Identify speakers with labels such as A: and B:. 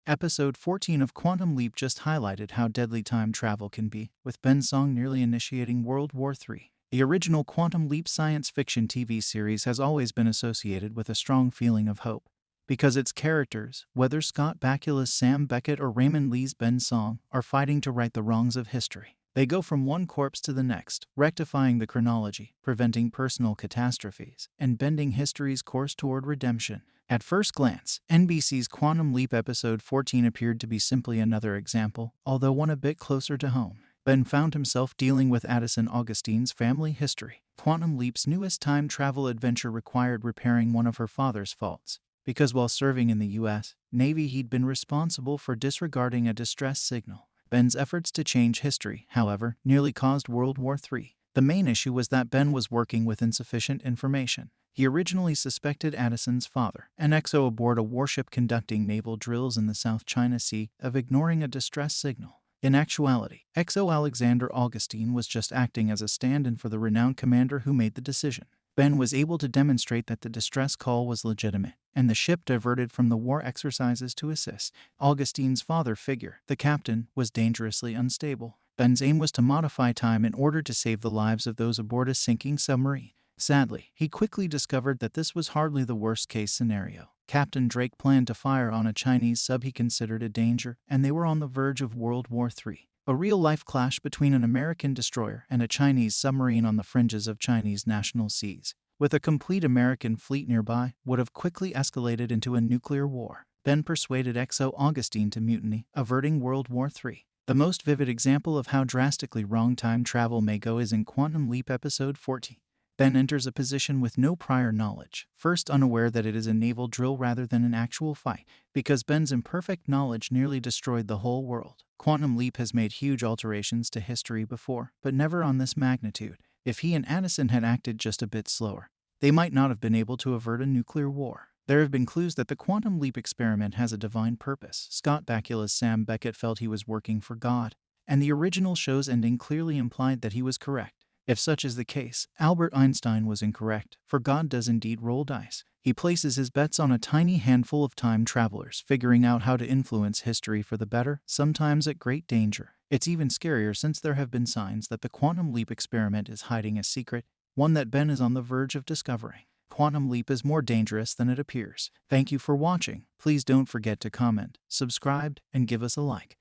A: Episode 14 of Quantum Leap just highlighted how deadly time travel can be, with Ben Song nearly initiating World War III. The original Quantum Leap science fiction TV series has always been associated with a strong feeling of hope, because its characters, whether Scott Bakula's Sam Beckett or Raymond Lee's Ben Song, are fighting to right the wrongs of history. They go from one corpse to the next, rectifying the chronology, preventing personal catastrophes, and bending history's course toward redemption. At first glance, NBC's Quantum Leap episode 14 appeared to be simply another example, although one a bit closer to home. Ben found himself dealing with Addison Augustine's family history. Quantum Leap's newest time travel adventure required repairing one of her father's faults, because while serving in the U.S. Navy he'd been responsible for disregarding a distress signal. Ben's efforts to change history, however, nearly caused World War III. The main issue was that Ben was working with insufficient information. He originally suspected Addison's father, an XO aboard a warship conducting naval drills in the South China Sea, of ignoring a distress signal. In actuality, XO Alexander Augustine was just acting as a stand-in for the renowned commander who made the decision. Ben was able to demonstrate that the distress call was legitimate, and the ship diverted from the war exercises to assist. Augustine's father figure, the captain, was dangerously unstable. Ben's aim was to modify time in order to save the lives of those aboard a sinking submarine. Sadly, he quickly discovered that this was hardly the worst-case scenario. Captain Drake planned to fire on a Chinese sub he considered a danger, and they were on the verge of World War III. A real-life clash between an American destroyer and a Chinese submarine on the fringes of Chinese national seas, with a complete American fleet nearby, would have quickly escalated into a nuclear war. Ben persuaded XO Augustine to mutiny, averting World War III. The most vivid example of how drastically wrong time travel may go is in Quantum Leap episode 14. Ben enters a position with no prior knowledge, first unaware that it is a naval drill rather than an actual fight, because Ben's imperfect knowledge nearly destroyed the whole world. Quantum Leap has made huge alterations to history before, but never on this magnitude. If he and Addison had acted just a bit slower, they might not have been able to avert a nuclear war. There have been clues that the Quantum Leap experiment has a divine purpose. Scott Bakula's Sam Beckett felt he was working for God, and the original show's ending clearly implied that he was correct. If such is the case, Albert Einstein was incorrect, for God does indeed roll dice. He places his bets on a tiny handful of time travelers figuring out how to influence history for the better, sometimes at great danger. It's even scarier since there have been signs that the Quantum Leap experiment is hiding a secret, one that Ben is on the verge of discovering. Quantum Leap is more dangerous than it appears. Thank you for watching. Please don't forget to comment, subscribe, and give us a like.